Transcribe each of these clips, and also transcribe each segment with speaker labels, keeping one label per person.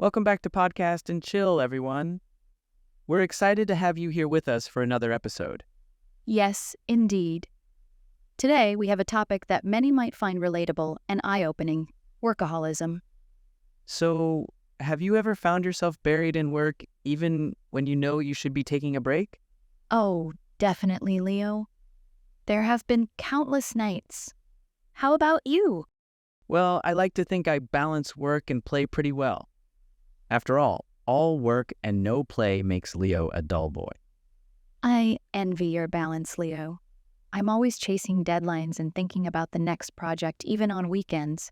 Speaker 1: Welcome back to Podcast and Chill, everyone. We're excited to have you here with us for another episode.
Speaker 2: Yes, indeed. Today, we have a topic that many might find relatable and eye-opening: workaholism.
Speaker 1: So, have you ever found yourself buried in work even when you know you should be taking a break?
Speaker 2: Oh, definitely, Leo. There have been countless nights. How about you?
Speaker 1: Well, I like to think I balance work and play pretty well. After all work and no play makes Leo a dull boy.
Speaker 2: I envy your balance, Leo. I'm always chasing deadlines and thinking about the next project, even on weekends.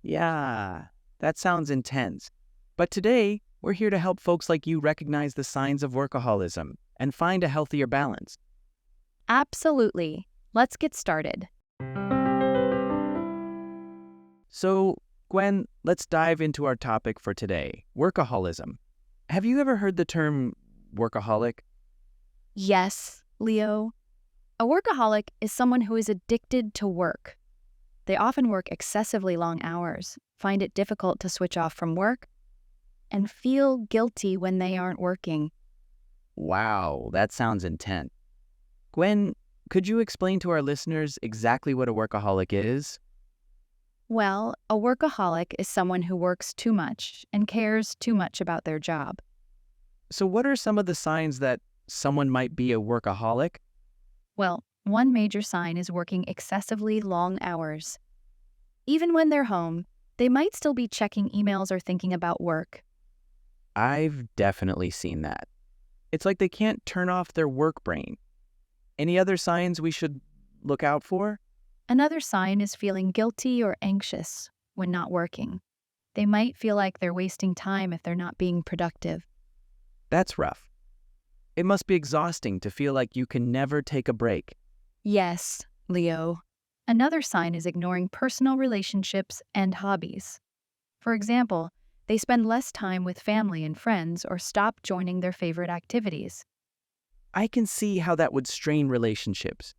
Speaker 1: Yeah, that sounds intense. But today, we're here to help folks like you recognize the signs of workaholism and find a healthier balance.
Speaker 2: Absolutely. Let's get started.
Speaker 1: So, Gwen, let's dive into our topic for today, workaholism. Have you ever heard the term workaholic?
Speaker 2: Yes, Leo. A workaholic is someone who is addicted to work. They often work excessively long hours, find it difficult to switch off from work, and feel guilty when they aren't working.
Speaker 1: Wow, that sounds intense. Gwen, could you explain to our listeners exactly what a workaholic is?
Speaker 2: Well, a workaholic is someone who works too much and cares too much about their job.
Speaker 1: So what are some of the signs that someone might be a workaholic?
Speaker 2: Well, one major sign is working excessively long hours. Even when they're home, they might still be checking emails or thinking about work.
Speaker 1: I've definitely seen that. It's like they can't turn off their work brain. Any other signs we should look out for?
Speaker 2: Another sign is feeling guilty or anxious when not working. They might feel like they're wasting time if they're not being productive.
Speaker 1: That's rough. It must be exhausting to feel like you can never take a break.
Speaker 2: Yes, Leo. Another sign is ignoring personal relationships and hobbies. For example, they spend less time with family and friends or stop joining their favorite activities.
Speaker 1: I can see how that would strain relationships.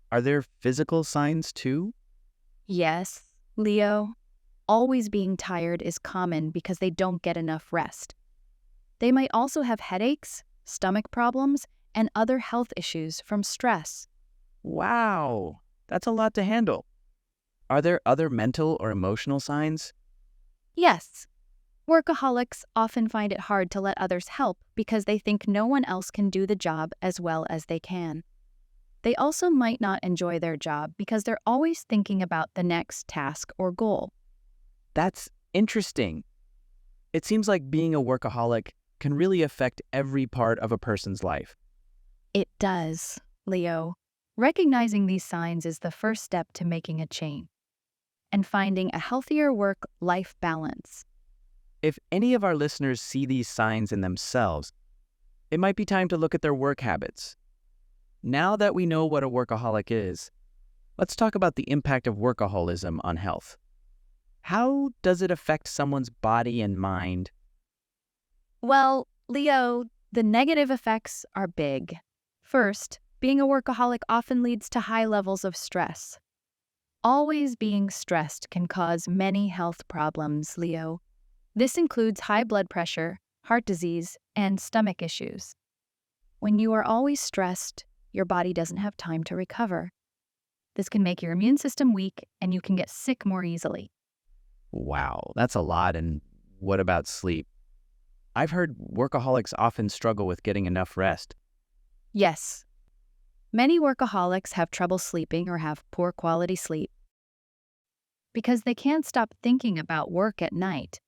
Speaker 1: Are there physical signs too?
Speaker 2: Yes, Leo. Always being tired is common because they don't get enough rest. They might also have headaches, stomach problems, and other health issues from stress.
Speaker 1: Wow, that's a lot to handle. Are there other mental or emotional signs?
Speaker 2: Yes, workaholics often find it hard to let others help because they think no one else can do the job as well as they can. They also might not enjoy their job because they're always thinking about the next task or goal.
Speaker 1: That's interesting. It seems like being a workaholic can really affect every part of a person's life.
Speaker 2: It does, Leo. Recognizing these signs is the first step to making a change and finding a healthier work-life balance.
Speaker 1: If any of our listeners see these signs in themselves, it might be time to look at their work habits. Now that we know what a workaholic is, let's talk about the impact of workaholism on health. How does it affect someone's body and mind?
Speaker 2: Well, Leo, the negative effects are big. First, being a workaholic often leads to high levels of stress. Always being stressed can cause many health problems, Leo. This includes high blood pressure, heart disease, and stomach issues. When you are always stressed, your body doesn't have time to recover. This can make your immune system weak and you can get sick more easily.
Speaker 1: Wow, that's a lot. And what about sleep? I've heard workaholics often struggle with getting enough rest.
Speaker 2: Yes, many workaholics have trouble sleeping or have poor quality sleep because they can't stop thinking about work at night.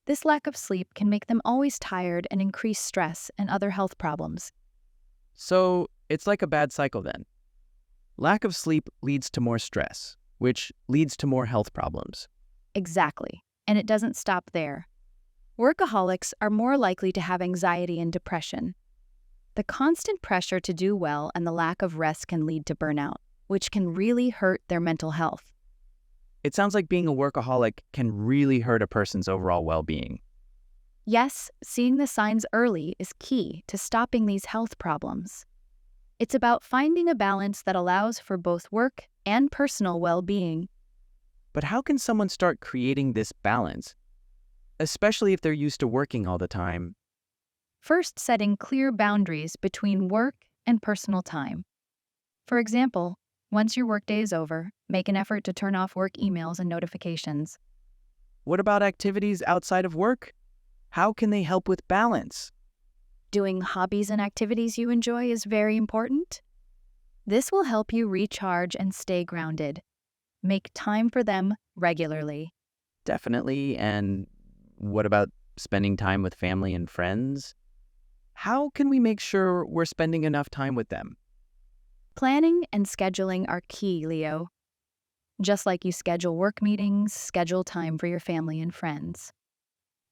Speaker 2: This lack of sleep can make them always tired and increase stress and other health problems.
Speaker 1: So it's like a bad cycle then. Lack of sleep leads to more stress, which leads to more health problems.
Speaker 2: Exactly, and it doesn't stop there. Workaholics are more likely to have anxiety and depression. The constant pressure to do well and the lack of rest can lead to burnout, which can really hurt their mental health.
Speaker 1: It sounds like being a workaholic can really hurt a person's overall well-being.
Speaker 2: Yes, seeing the signs early is key to stopping these health problems. It's about finding a balance that allows for both work and personal well-being.
Speaker 1: But how can someone start creating this balance? especially if they're used to working all the time.
Speaker 2: First, setting clear boundaries between work and personal time. For example, once your workday is over, make an effort to turn off work emails and notifications.
Speaker 1: What about activities outside of work? How can they help with balance?
Speaker 2: Doing hobbies and activities you enjoy is very important. This will help you recharge and stay grounded. Make time for them regularly.
Speaker 1: Definitely. And what about spending time with family and friends? How can we make sure we're spending enough time with them?
Speaker 2: Planning and scheduling are key, Leo. Just like you schedule work meetings, schedule time for your family and friends.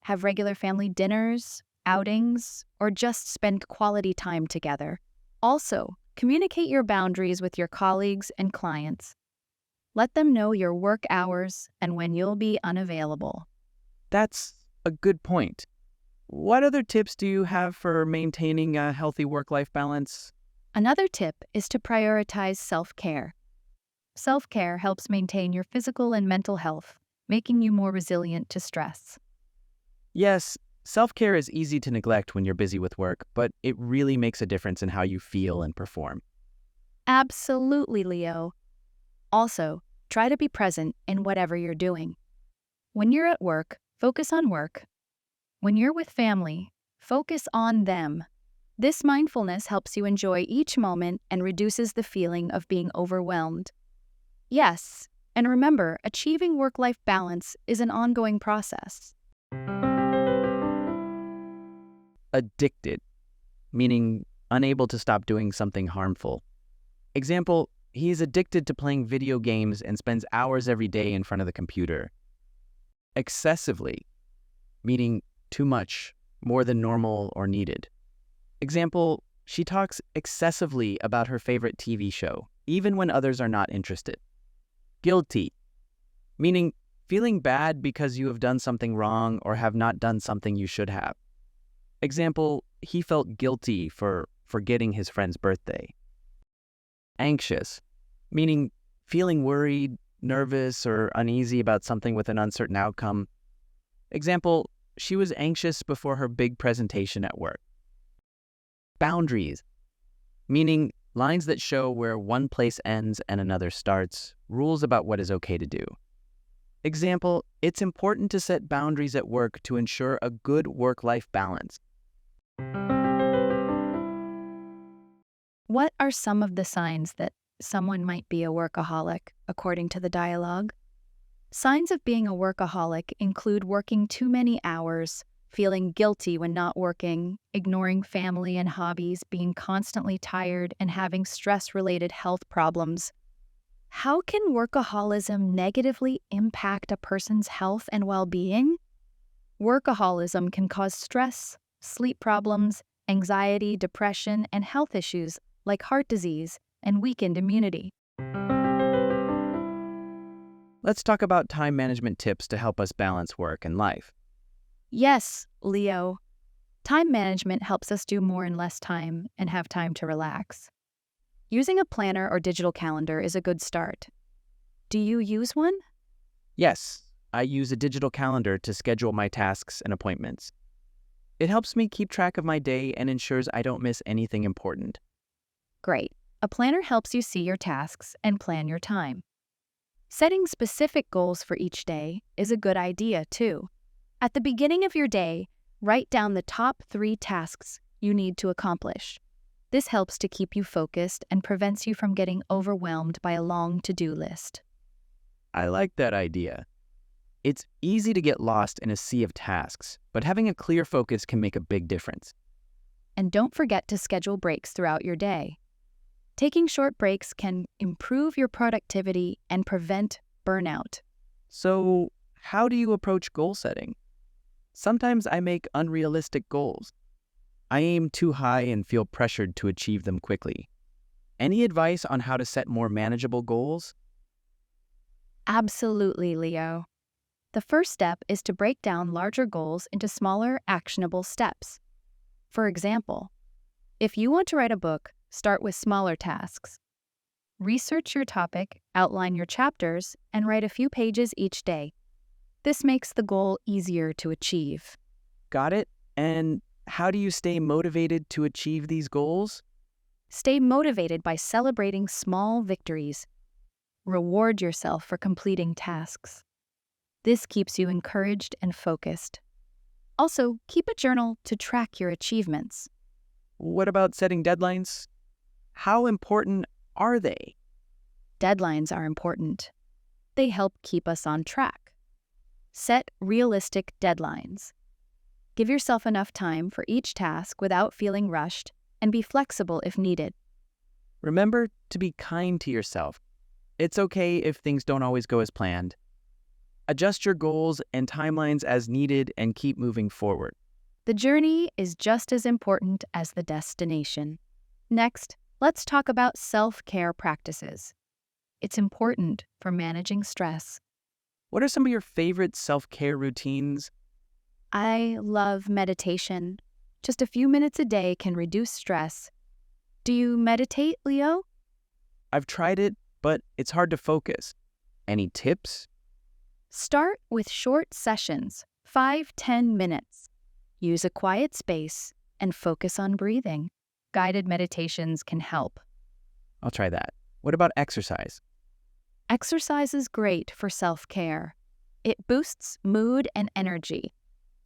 Speaker 2: Have regular family dinners, outings, or just spend quality time together. Also, communicate your boundaries with your colleagues and clients. Let them know your work hours and when you'll be unavailable.
Speaker 1: That's a good point. What other tips do you have for maintaining a healthy work-life balance?
Speaker 2: Another tip is to prioritize self-care. Self-care helps maintain your physical and mental health, making you more resilient to stress.
Speaker 1: Yes, self-care is easy to neglect when you're busy with work, but it really makes a difference in how you feel and perform.
Speaker 2: Absolutely, Leo. Also, try to be present in whatever you're doing. When you're at work, focus on work. When you're with family, focus on them. This mindfulness helps you enjoy each moment and reduces the feeling of being overwhelmed. Yes, and remember, achieving work-life balance is an ongoing process.
Speaker 1: Addicted, meaning unable to stop doing something harmful. Example, he is addicted to playing video games and spends hours every day in front of the computer. Excessively, meaning too much, more than normal or needed. Example, she talks excessively about her favorite TV show, even when others are not interested. Guilty, meaning feeling bad because you have done something wrong or have not done something you should have. Example, he felt guilty for forgetting his friend's birthday. Anxious, meaning feeling worried, nervous, or uneasy about something with an uncertain outcome. Example, she was anxious before her big presentation at work. Boundaries, meaning lines that show where one place ends and another starts, rules about what is okay to do. Example, it's important to set boundaries at work to ensure a good work-life balance.
Speaker 2: What are some of the signs that someone might be a workaholic, according to the dialogue? Signs of being a workaholic include working too many hours, feeling guilty when not working, ignoring family and hobbies, being constantly tired, and having stress-related health problems. How can workaholism negatively impact a person's health and well-being? Workaholism can cause stress, sleep problems, anxiety, depression, and health issues like heart disease and weakened immunity.
Speaker 1: Let's talk about time management tips to help us balance work and life.
Speaker 2: Yes, Leo. Time management helps us do more in less time and have time to relax. Using a planner or digital calendar is a good start. Do you use one?
Speaker 1: Yes, I use a digital calendar to schedule my tasks and appointments. It helps me keep track of my day and ensures I don't miss anything important.
Speaker 2: Great. A planner helps you see your tasks and plan your time. Setting specific goals for each day is a good idea, too. At the beginning of your day, write down the top 3 tasks you need to accomplish. This helps to keep you focused and prevents you from getting overwhelmed by a long to-do list.
Speaker 1: I like that idea. It's easy to get lost in a sea of tasks, but having a clear focus can make a big difference.
Speaker 2: And don't forget to schedule breaks throughout your day. Taking short breaks can improve your productivity and prevent burnout.
Speaker 1: So, how do you approach goal setting? Sometimes I make unrealistic goals. I aim too high and feel pressured to achieve them quickly. Any advice on how to set more manageable goals?
Speaker 2: Absolutely, Leo. The first step is to break down larger goals into smaller, actionable steps. For example, if you want to write a book, start with smaller tasks. Research your topic, outline your chapters, and write a few pages each day. This makes the goal easier to achieve.
Speaker 1: Got it? And how do you stay motivated to achieve these goals?
Speaker 2: Stay motivated by celebrating small victories. Reward yourself for completing tasks. This keeps you encouraged and focused. Also, keep a journal to track your achievements.
Speaker 1: What about setting deadlines? How important are they?
Speaker 2: Deadlines are important. They help keep us on track. Set realistic deadlines. Give yourself enough time for each task without feeling rushed, and be flexible if needed.
Speaker 1: Remember to be kind to yourself. It's okay if things don't always go as planned. Adjust your goals and timelines as needed and keep moving forward.
Speaker 2: The journey is just as important as the destination. Next, let's talk about self-care practices. It's important for managing stress.
Speaker 1: What are some of your favorite self-care routines?
Speaker 2: I love meditation. Just a few minutes a day can reduce stress. Do you meditate, Leo?
Speaker 1: I've tried it, but it's hard to focus. Any tips?
Speaker 2: Start with short sessions, 5-10 minutes. Use a quiet space and focus on breathing. Guided meditations can help.
Speaker 1: I'll try that. What about exercise?
Speaker 2: Exercise is great for self-care. It boosts mood and energy.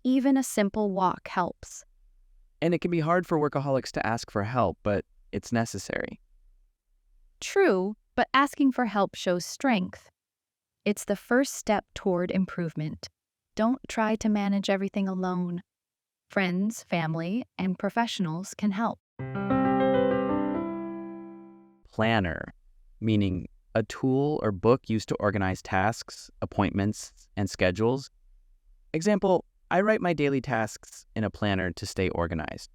Speaker 2: Even a simple walk helps.
Speaker 1: And it can be hard for workaholics to ask for help, but it's necessary.
Speaker 2: True, but asking for help shows strength. It's the first step toward improvement. Don't try to manage everything alone. Friends, family, and professionals can help.
Speaker 1: Planner, meaning a tool or book used to organize tasks, appointments, and schedules. Example, I write my daily tasks in a planner to stay organized.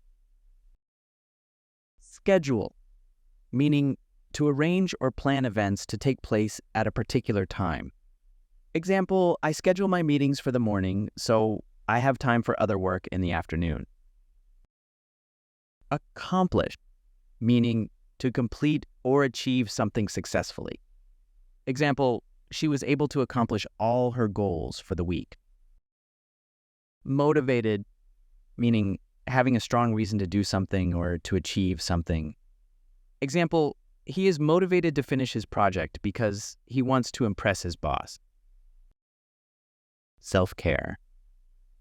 Speaker 1: Schedule, meaning to arrange or plan events to take place at a particular time. Example, I schedule my meetings for the morning, so I have time for other work in the afternoon. Accomplish, meaning to complete or achieve something successfully. Example, she was able to accomplish all her goals for the week. Motivated, meaning having a strong reason to do something or to achieve something. Example, he is motivated to finish his project because he wants to impress his boss. Self-care,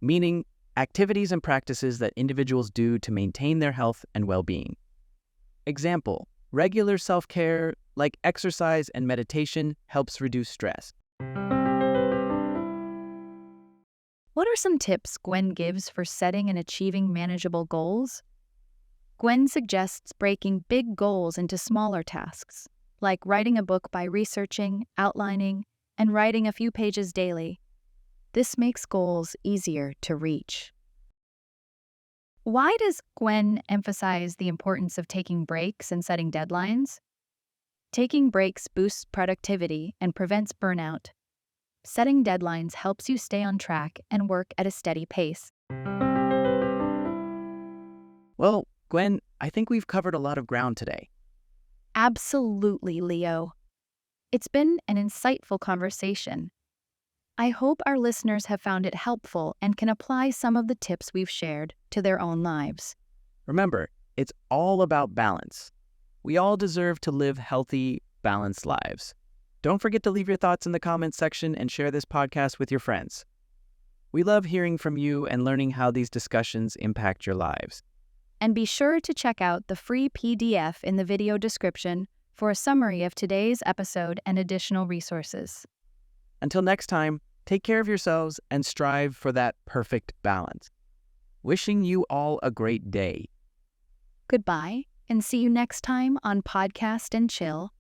Speaker 1: meaning activities and practices that individuals do to maintain their health and well-being. Example, regular self-care like exercise and meditation helps reduce stress.
Speaker 2: What are some tips Gwen gives for setting and achieving manageable goals? Gwen suggests breaking big goals into smaller tasks, like writing a book by researching, outlining, and writing a few pages daily. This makes goals easier to reach. Why does Gwen emphasize the importance of taking breaks and setting deadlines? Taking breaks boosts productivity and prevents burnout. Setting deadlines helps you stay on track and work at a steady pace.
Speaker 1: Well, Gwen, I think we've covered a lot of ground today.
Speaker 2: Absolutely, Leo. It's been an insightful conversation. I hope our listeners have found it helpful and can apply some of the tips we've shared to their own lives.
Speaker 1: Remember, it's all about balance. We all deserve to live healthy, balanced lives. Don't forget to leave your thoughts in the comments section and share this podcast with your friends. We love hearing from you and learning how these discussions impact your lives.
Speaker 2: And be sure to check out the free PDF in the video description for a summary of today's episode and additional resources.
Speaker 1: Until next time, take care of yourselves and strive for that perfect balance. Wishing you all a great day.
Speaker 2: Goodbye, and see you next time on Podcast and Chill.